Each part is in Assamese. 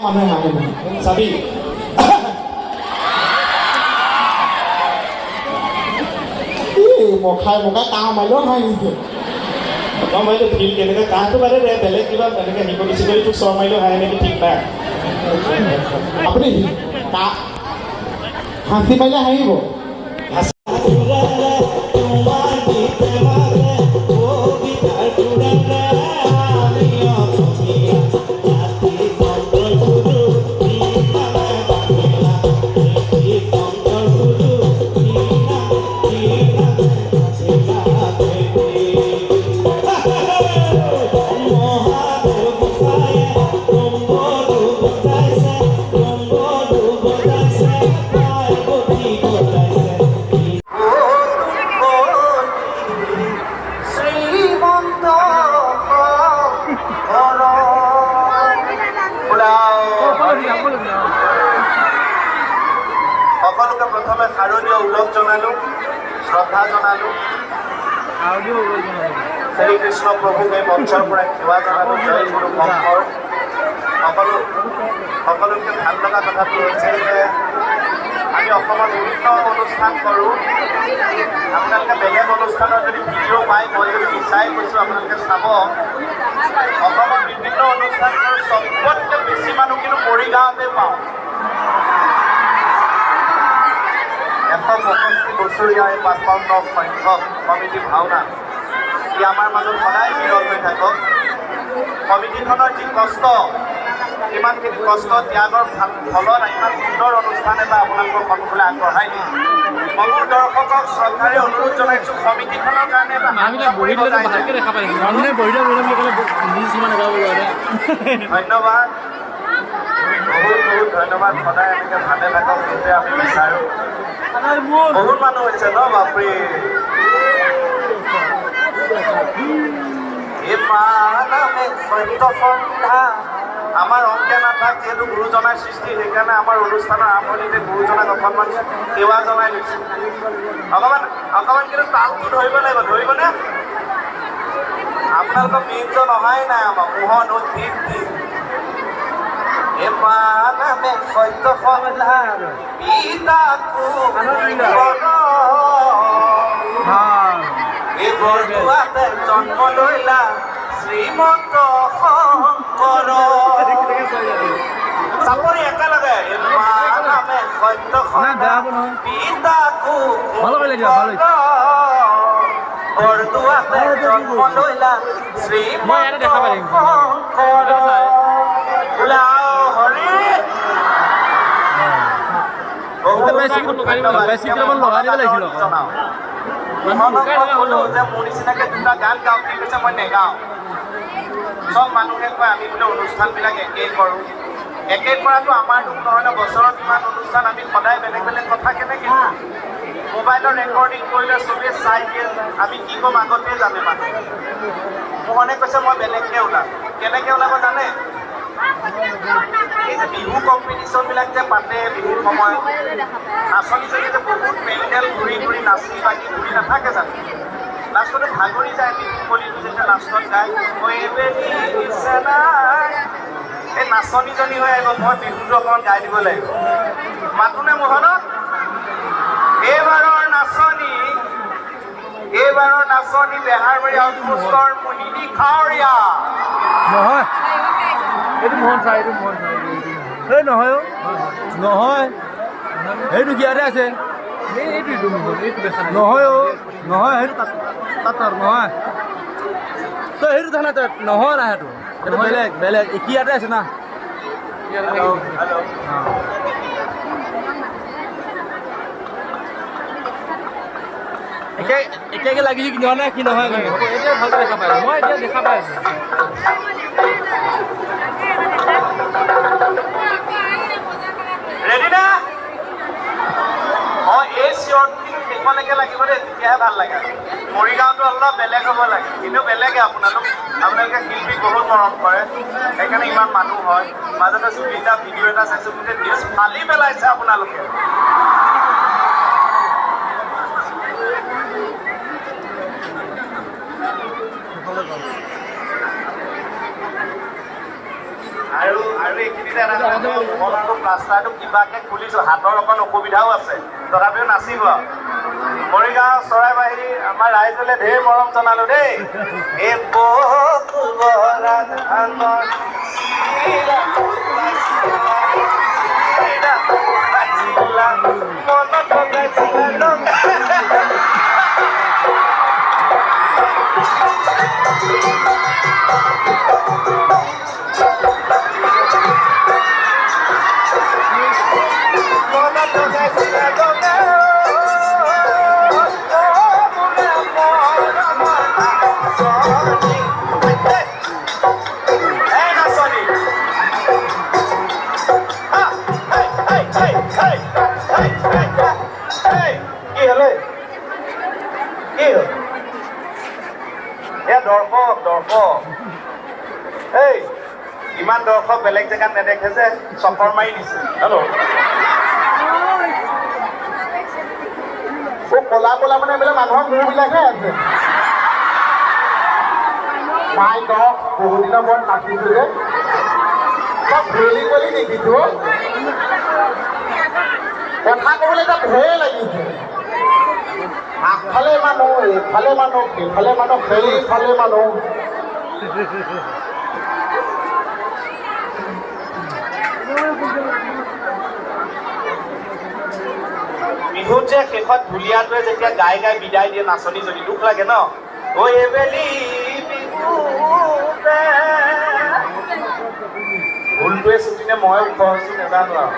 মানুহে হাঁহে চাবি মখাই মখাই কাহ মাৰিলেও হাঁহি মইতো ফিল কেনেকৈ কাহটো বাদে দে বেলেগ কিবা তেনেকৈ শিকলি চিকলি তোক চৰ মাৰিলেও হাঁহে নেকি ঠিক নাই আপুনি হাঁহি মাৰিলে হাঁহিব সকলোকে প্ৰথমে শাৰদীয় ওলগ জনালোঁ শ্ৰদ্ধা জনালোঁ শ্ৰীকৃষ্ণ প্ৰভুক এই মঞ্চৰ পৰা সেৱা জনালোঁ জয় গুৰু শংকৰ সকলোকে ভাল লগা কথাটো হৈছে যে আমি অসমত বিভিন্ন অনুষ্ঠান কৰোঁ আপোনালোকে বেলেগ অনুষ্ঠানৰ যদি ভিডিঅ' পায় মই যদি বিচাৰি কৈছোঁ আপোনালোকে চাব অসমত বিভিন্ন অনুষ্ঠান কৰোঁ চবতকৈ বেছি মানুহ কিন্তু মৰিগাঁৱতে পাওঁ 165 বছৰীয়া এই 55 সংখ্যক কমিটিৰ ভাওনা ই আমাৰ মাজত সদায় বিৰল হৈ থাকক কমিটিখনৰ যি কষ্ট ইমানখিনি কষ্ট ত্যাগৰ ফলত ইমান সুন্দৰ অনুষ্ঠান এটা আপোনালোকৰ সন্মুখলৈ আগবঢ়াই দিয়ে মোৰ দৰ্শকক শ্ৰদ্ধাৰে অনুৰোধ জনাইছোঁ কমিটিখনৰ কাৰণে এটা ধন্যবাদ বহুত বহুত ধন্যবাদ সদায় এনেকৈ ভালে থাকক সেইটোৱে আমি বিচাৰোঁ বহুত মানুহ হৈছে ন বাপৰে আমাৰ অংকে নাথাক যিহেতু গুৰুজনাৰ সৃষ্টি সেইকাৰণে আমাৰ অনুষ্ঠানৰ আৰম্ভণিতে গুৰুজনাক অকণমান সেৱা জনাই লৈছোঁ অকণমান কিন্তু তালটো ধৰিব লাগিব ধৰিবনে আপোনালোকৰ মেইনজন অহাই নাই আমাৰ মোহন অধিক এমানামে সত্য সমাধান পিতাকু এই বৰদোৱাতে জন্ম লৈলা শ্ৰীমন্ত শংকৰ চাপৰি একেলগে এমানামে সত্য সমাধান পিতাকু বৰদোৱাতে জন্ম লৈলা শ্ৰীমন্ত শংকৰ মোৰ নিচিনাকৈ দুটা গান গাওঁ কি কৈছে মই নেগাওঁ চব মানুহে কয় আমি বোলে অনুষ্ঠানবিলাক একেই কৰোঁ একেই কৰাটো আমাৰ দুখ নহয় ন বছৰত ইমান অনুষ্ঠান আমি সদায় বেলেগ বেলেগ কথা কেনেকৈ মোবাইলৰ ৰেকৰ্ডিং কৰিলে চবেই চাই দিয়ে আমি কি ক'ম আগতেই জানে মানুহ মোহনে কৈছে মই বেলেগকৈ ওলাম কেনেকৈ ওলাব জানে এই যে বিহু কম্পিটিশ্যনবিলাক যে পাতে বিহুৰ সময়ত নাচনি যদি যে বহুত পেণ্ডেল ঘূৰি ঘূৰি নাচি বাগি ঘূৰি নাথাকে জানো লাষ্টতে ভাগৰি যায় বিহু কলিটো যেতিয়া লাষ্টত গায় এই নাচনীজনী হৈ আহিব মই বিহুটো অকণমান গাই দিব লাগিব মাতোনে মোহনক এইবাৰৰ নাচনী বেহাৰবাৰী আউটপোষ্টৰ মোহিনী খাৱৰীয়া নহয় এইটো মোহন চাই এইটো মোহন চাই এই নহয় নহয় সেইটো কিয়াতে আছে এইটো নহয় নহয় সেইটো তাত নহয় তই সেইটো থানা তই নহয় না সেইটো সেইটো বেলেগ বেলেগ একিয়াতে আছে না একে লাগিছে কি নহয় কি নহয় এতিয়া ভালকৈ দেখা পাই মই এতিয়া দেখা পাই আছোঁ ৰেডি না অঁ এই চিঞৰটো শেষলৈকে লাগিব দেই তেতিয়াহে ভাল লাগে মৰিগাঁৱতো অলপ বেলেগ হ'ব লাগে কিন্তু বেলেগে আপোনালোকে শিল্পীক বহুত মৰম কৰে সেইকাৰণে ইমান মানুহ হয় মাজতে জুবিনদা ভিডিঅ' এটা চাইছোঁ গোটেই ড্ৰেছ ফালি পেলাইছে আপোনালোকে আৰু এইখিনিতে এটা মন আৰু প্লাষ্টাৰটো কিবাকে খুলিছোঁ, হাতৰ অকণ অসুবিধাও আছে, তথাপিও নাচিব। মৰিগাঁও চৰাইবাহী আমাৰ ৰাইজলে ঢেৰ মৰম জনালো দেই। এই বৰা ধানৰ মনত দৰ্শক এই ইমান দৰ্শক বেলেগ জেগাত নেদেখে যে চফৰ মাৰি দিছে। হেল্ল' কলা কলা মানে এইবিলাক মানুহৰ মূৰবিলাকহে আছে। মাই দক বহুত দিনৰ মূৰত নাচিছো যে চব ভেলি গলি দেখিছো। কথা ক'বলৈ এতিয়া ভয়ে লাগিছে। আগফালে মানুহ, এইফালে মানুহ, সেইফালে মানুহ, সেইফালে মানুহ। বিহুত যে শেষত ঢুলীয়াটোৱে যেতিয়া গাই গাই বিদায় দিয়ে নাচনীজনী, দুখ লাগে ন। ঐ এবেলি বিহুতে ভুলটোৱে ছুটিনে মই ওখ হৈছো নেজানো আৰু।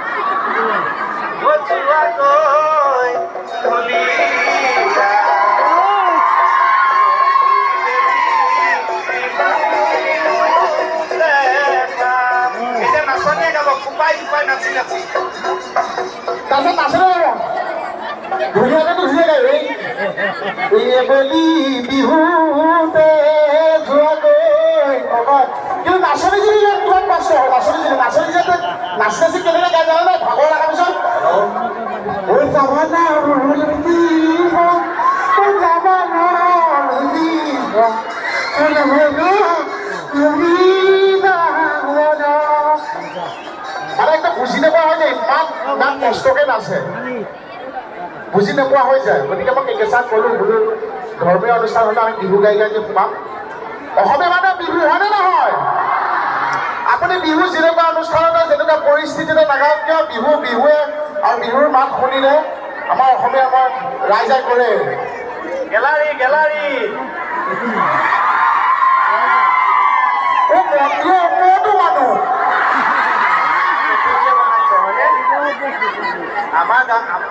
এতিয়া নাচনীয়ে গাব ফুপাই ফুপাই নাচি নাচি। তাৰপিছত নাচনী যাব ধুনীয়াকেতো ধুনীয়া গাই এইবেলি বিহুতে যোৱাগৈ অকল। কিন্তু নাচনীজনী কিমান কষ্ট হয়। নাচনীজনী নাচি নাচি কেনেকৈ গাই জানা নাই? ভাগৰ লগাৰ পিছত মানে একদম বুজি নোপোৱা হৈ যায়, ইমান কষ্টকে নাচে, বুজি নোপোৱা হৈ যায়। গতিকে মই কেঁকেচাক ক'লো বোলো ধৰ্মীয় অনুষ্ঠান হ'লে আমি বিহু গাই গাই যে সোমাম। অসমীয়া মানে বিহু হয়নে নহয়? আপুনি বিহু যেনেকুৱা অনুষ্ঠানতে যেনেকুৱা পৰিস্থিতিতে নাগাওক কিয়, বিহু বিহুৱে আৰু বিহুৰ মাত শুনিলে আমাৰ অসমীয়া আমাৰ ৰাইজে কৰে গেলাৰী গেলাৰী। মন্দিৰৰ মানুহ আমাৰ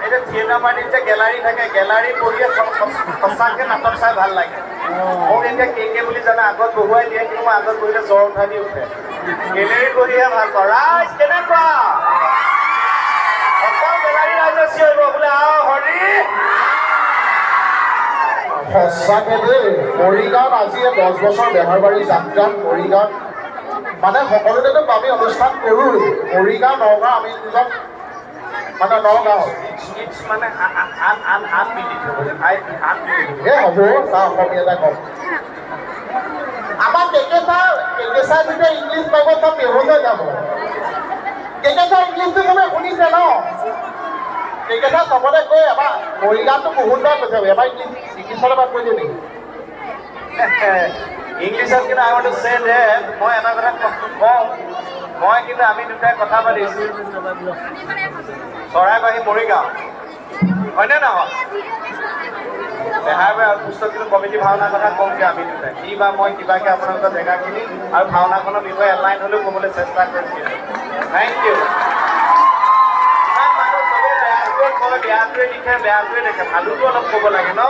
এতিয়া থিয়েটাৰ পাৰ্টিত যে গেলাৰী থাকে, গেলাৰী বহিয়ে সঁচাকৈ নাটক চাই ভাল লাগে। মোক এতিয়া কে বুলি জানে আগত বহুৱাই দিয়ে, কিন্তু মই আগত বহিলে জ্বৰ উঠাই দি উঠে। গেলেৰীত বহিহে ভাল পাওঁ। ৰাইজ কেনেকুৱা? অকল গেলাৰী ৰাইজে চিঞৰিব বোলে আহ হৰি। সঁচাকে দেই, মৰিগাঁৱত আজি 10 বছৰ বেহাৰবাৰী যাত্ৰাত মৰিগাঁৱত মানে সকলোতেতো আমি অনুষ্ঠান কৰোঁ। মৰিগাঁও নগাঁও আমি দুজন মানে নগাঁও মানে আন মিনিট হ'ব এই হ'ব চাওঁ অসমীয়া এটা কম। আমাৰ কেঁকেচা যেতিয়া ইংলিছ পাব চব বেহুচ হৈ যাব। কেঁকেচা ইংলিছটো চবে শুনিছে ন? কেঁকেচা চবতে কৈ এবাৰ মৰিগাঁৱতো বহুত বাৰ কৈছে, এবাৰ ইংলিছত এবাৰ কৈ দিয়ে নেকি? ইংলিছত কিন্তু আই ৱান্ট টু সে ডেট মই এটা কথা কওঁ, মই কিন্তু আমি দুটাই কথা পাতিছোঁ চৰাইবাহী মৰিগাঁও, হয়নে নহয়? বেহাৰবাৰী পুস্তকীয় কমিটি ভাওনাৰ কথা কওঁগৈ আমি দুটাই, কি বা মই কিবাকৈ আপোনালোকৰ জেগাখিনি আৰু ভাওনাখনৰ বিষয়ে এলাইন হ'লেও ক'বলৈ চেষ্টা কৰিছোঁ। Thank you. ইমান মানুহ চবেই বেয়াটোৱে কয়, বেয়াটোৱে লিখে, বেয়াটোৱে দেখে, ভালোটো অলপ ক'ব লাগে ন,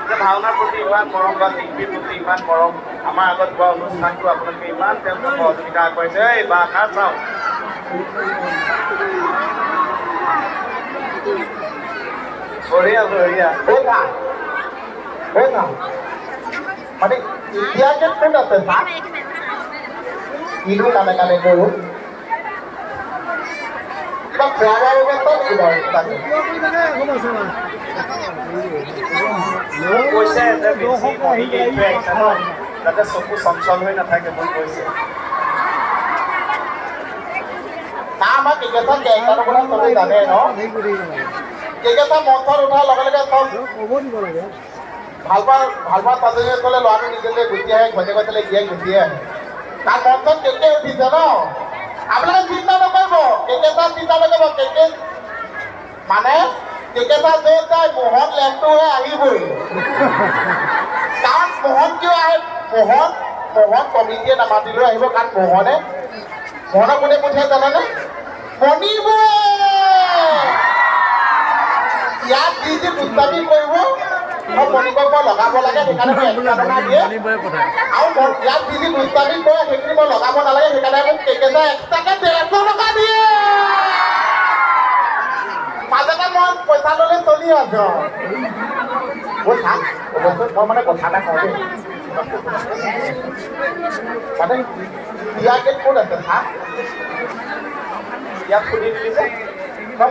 যে ভাওনাৰ প্ৰতি ইমান মৰম বা শিল্পীৰ প্ৰতি ইমান মৰম, আমাৰ আগত হোৱা অনুষ্ঠানটো আপোনালোকে ইমান তেওঁলোকে সহযোগিতা আগবাঢ়িছে। এই বা কাৰ চাওঁ বঢ়িয়া বঢ়িয়া। মানে এতিয়াকে কোন আছে চা কিনো কানে কানে কৰোঁ কিবা খোৱা বোৱা ব্যৱস্থা নেকি বাৰু তাকে? মোক কৈছে যে বেছি মহিলা এইটোৱে আহিছে ন, যাতে চকু চঞ্চল হৈ নাথাকে, মোক কৈছে। আমাৰ কেকেটা কেৰেক্টাৰৰ কথা চবেই জানে ন কেকেটা মঞ্চত উঠাৰ লগে লগে চব ভাল পোৱা পাচনি ক'লে ল'ৰাটো নিজে গুচি আহে ঘৈণীয়েক কৈছিলে গিয়ে গুচি আহে তাৰ মঞ্চত কেকে উঠিছে ন আপোনালোকে চিন্তা নকৰিব কেকেটা চিন্তা নকৰিব কেকে মানে কেকেটা য'ত যায় মোহন লেপটো হৈ আহিবই কাৰণ মোহন কিয় আহে মোহন কমিটিয়ে নামাতিলেও আহিব কাৰণ মোহনক কোনে পঠিয়াই জানেনে মণিবুৱে ইয়াত যি যি দুষ্টামি কৰিব মণিকক মই লগাব লাগে সেইকাৰণে মই 1 টকা দিয়ে আৰু ইয়াত যি যি দুষ্টামি কৰে সেইখিনি মই লগাব নালাগে সেইকাৰণে মোক কেকেটা এক্সট্ৰাকে 150 টকা দিয়ে মাজতে মই পইচা ল'লে চলি আছো মই মানে কথা এটা কওঁ দেই মানে বিয়া গেট ক'ত আছে চা ইয়াত সুধি দিলি যে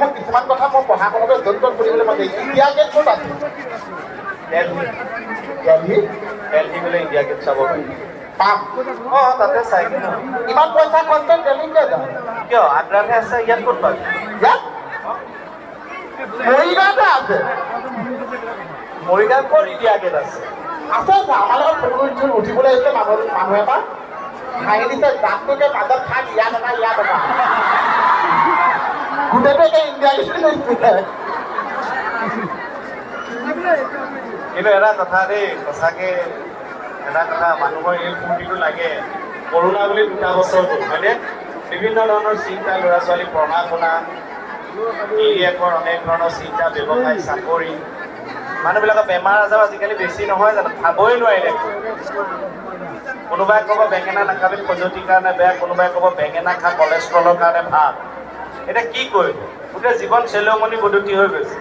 মই কিছুমান কথা মই পঢ়া শুনাতে য'ত ত'ত সুধিবলৈ মই ইণ্ডিয়া গেট ক'ত আছে দেলহি বোলে ইণ্ডিয়া গেট চাব পাৰি পাম অঁ তাতে চাই কিনে ইমান পইচা খৰচ কৰি দেলহি কিয় যাওঁ কিয় আগ্ৰাতহে আছে ইয়াত ক'ত পাবি ইয়াত মৰিগাঁৱতে আছে মৰিগাঁৱত ক'ত ইণ্ডিয়া গেট আছে আছে আমাৰ লগত ফটো উঠিবলৈ আহিছে মানুহ এটা হাঁহি দিছে দাঁতটোকে মাজত খাই ইয়াত এটা গোটেইটো এতিয়া ইণ্ডিয়া গেট কিন্তু এটা কথা দেই সঁচাকৈ এটা কথা মানুহৰ এই ফূৰ্তিটো লাগে কৰোণা বুলি 2 বছৰটো হয়নে বিভিন্ন ধৰণৰ চিন্তা ল'ৰা ছোৱালী পঢ়া শুনা গিৰিয়েকৰ অনেক ধৰণৰ চিন্তা ব্যৱসায় চাকৰি মানুহবিলাকৰ বেমাৰ আজাৰ আজিকালি বেছি নহয় জানো খাবই নোৱাৰিলে কোনোবাই ক'ব বেঙেনা নাখাবি খজুৱতিৰ কাৰণে বেয়া কোনোবাই ক'ব বেঙেনা খা কলেষ্ট্ৰলৰ কাৰণে ভাল এতিয়া কি কৰিব গোটেই জীৱন চেলমনি বদতি হৈ গৈছে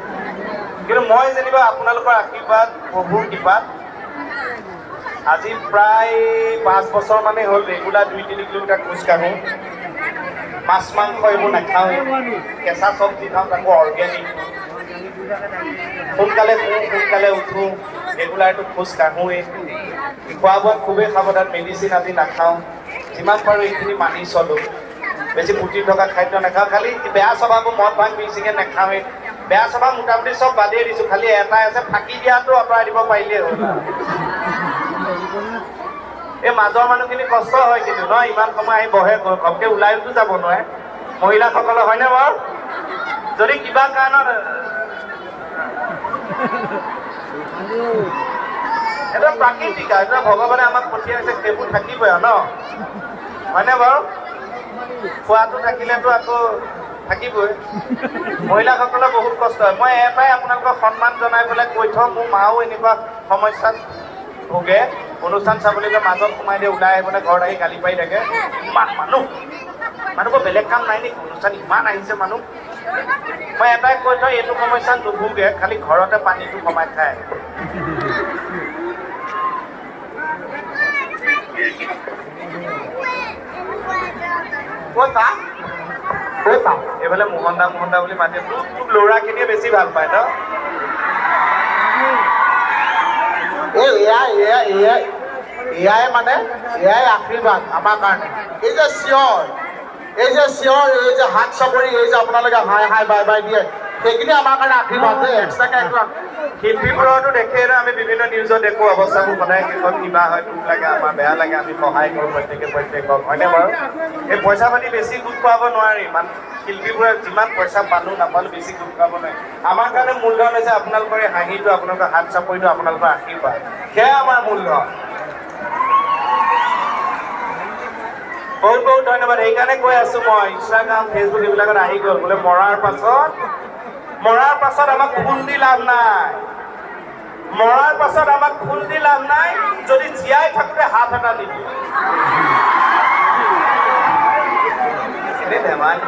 কিন্তু মই যেনিবা আপোনালোকৰ আশীৰ্বাদ প্ৰভুৰ কৃপাত আজি প্ৰায় 5 বছৰ মানে হ'ল ৰেগুলাৰ 2-3 কিলোমিটাৰ খোজকাঢ়োঁ মাছ মাংস এইবোৰ নাখাওঁৱেই কেঁচা চব্জি খাওঁ তাকো অৰ্গেনিক সোনকালে উঠোঁ ৰেগুলাৰটো খোজ কাঢ়োঁৱেই খোৱা বোৱাত খুবেই সাৱধান মেডিচিন আদি নাখাওঁ যিমান পাৰোঁ এইখিনি মানি চলোঁ বেছি পুতি থকা খাদ্য নাখাওঁ খালি বেয়া স্বভাৱবোৰ মদ ভাং বিড়ি চিগাৰেট নাখাওঁৱেই বেয়া স্বভাৱ মোটামুটি চব বাদেই দিছোঁ খালি এটাই আছে ফাঁকি দিয়াটো আঁতৰাই দিব পাৰিলেই হ'ল এই মাজৰ মানুহখিনি কষ্ট হয় কিন্তু ন ইমান সময় আহি বহে ঘপকৈ ওলাইতো যাব নোৱাৰে মহিলাসকলৰ হয়নে বাৰু যদি কিবা কাৰণত এটা প্ৰাকৃতিক এটা ভগৱানে আমাক পঠিয়াইছে সেইবোৰ থাকিবই আৰু ন হয়নে বাৰু খোৱাটো থাকিলেতো আকৌ থাকিবই মহিলাসকলৰ বহুত কষ্ট হয় মই এটাই আপোনালোকক সন্মান জনাই পেলাই কৈ থওঁ মোৰ মাও এনেকুৱা সমস্যাত ভোগে অনুষ্ঠান চাবলৈকে মাজত সোমাই দিয়ে ওলাই আহিবলৈ ঘৰত আহি গালি পাৰি থাকে ইমান মানুহবোৰ বেলেগ কাম নাই নেকি অনুষ্ঠান ইমান আহিছে মানুহ মই এটাই কৈ থওঁ এইটো সমস্যাত নুভোগে খালি ঘৰতে পানীটো কমাই খায় এইফালে মোহন দা বুলি মাতি তোক ল'ৰাখিনিয়ে বেছি ভাল পায় ন এয়াই মানে এয়াই আশীৰ্বাদ আমাৰ কাৰণে এই যে চিঞৰ এই যে হাত চাপৰি এই যে আপোনালোকে হাই বাই দিয়ে সেইখিনি আমাৰ কাৰণে আশীৰ্বাদ যে এক্সট্ৰাকে শিল্পীবোৰতো দেখে ন আমি বিভিন্ন নিউজত দেখো অৱস্থাবোৰ সদায় শেষত কিবা হয় দুখ লাগে আমাৰ বেয়া লাগে আমি সহায় কৰোঁ প্ৰত্যেকক হয়নে বাৰু এই পইচা পাতি বেছি গোট খুৱাব নোৱাৰি ইমান শিল্পীবোৰে যিমান পইচা পালোঁ নাপালোঁ বেছি গোট খুৱাব নোৱাৰি আমাৰ কাৰণে মূলধন হৈছে আপোনালোকৰ এই হাঁহিটো আপোনালোকৰ হাত চাপৰিটো আপোনালোকৰ আশীৰ্বাদ সেয়াই আমাৰ মূলধন বহুত ধন্যবাদ সেইকাৰণে কৈ আছোঁ মই ইনষ্টাগ্ৰাম ফেচবুক এইবিলাকত আহি গ'ল বোলে মৰাৰ পাছত আমাক ফুল দি লাভ নাই যদি জীয়াই থাকোঁতে হাত এটা নিদিয়ে এনে ধেমালি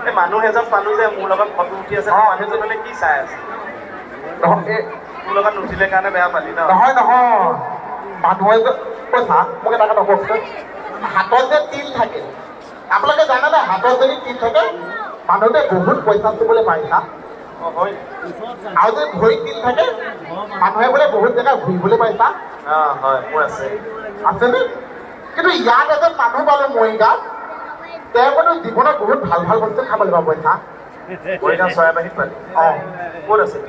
এই মানুহ এজন পালোঁ যে মোৰ লগত ফটো উঠি আছে মানুহজনলৈ কি চাই আছে তোৰ লগত নুঠিলে কাৰণে বেয়া পালি ন নহয় মানুহে কৈছা মোক এটা কথা কওকচোন হাতত যে তিল থাকে আপোনালোকে জানেনে হাতত যদি তিল থাকে মানুহটোৱে বহুত পইচা চুবলৈ পাৰিছা হয় আৰু যদি ভৰিত তিল থাকে মানুহে বোলে বহুত জেগা ঘূৰিবলৈ পাৰিছা হয় মোৰ আছেনে কিন্তু ইয়াত এজন মানুহ পালোঁ মৰিগাঁৱত তেওঁ কিন্তু জীৱনত বহুত ভাল ভাল বস্তু খাব লাগিব পইচা মৰিগাঁও চৰাইবাহীত পালি অঁ ক'ত আছে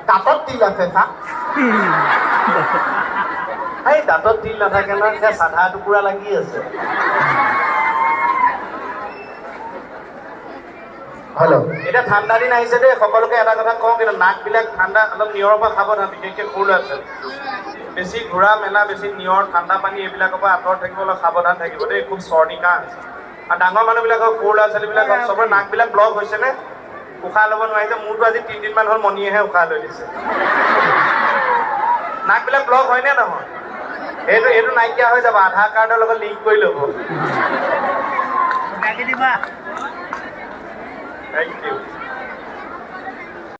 দাঁতত তিল আছে চা এই দাঁতত তিল নাথাকে নহয় সেয়া চাধা টুকুৰা লাগি আছে হেল্ল' এতিয়া ঠাণ্ডা দিন আহিছে দেই সকলোকে এটা কথা কওঁ কিন্তু নাকবিলাক ঠাণ্ডা অলপ নিয়ৰৰ পৰা খাব না বিশেষকৈ সৰু ল'ৰা ছোৱালী বেছি ঘূৰা মেলা বেছি নিয়ৰ ঠাণ্ডা পানী এইবিলাকৰ পৰা আঁতৰত থাকিব অলপ সাৱধান থাকিব দেই খুব চৰ্দি কাহ আৰু ডাঙৰ মানুহবিলাকৰ সৰু ল'ৰা ছোৱালীবিলাকৰ চবৰে নাকবিলাক ব্লক হৈছেনে উশাহ ল'ব নোৱাৰিছে মোৰতো আজি 3 দিনমান হ'ল মণিয়েহে উশাহ লৈ দিছে নাকবিলাক ব্লক হয়নে নহয় এইটো নাইকিয়া হৈ যাব আধাৰ কাৰ্ডৰ লগত লিংক কৰি ল'ব থেংক ইউ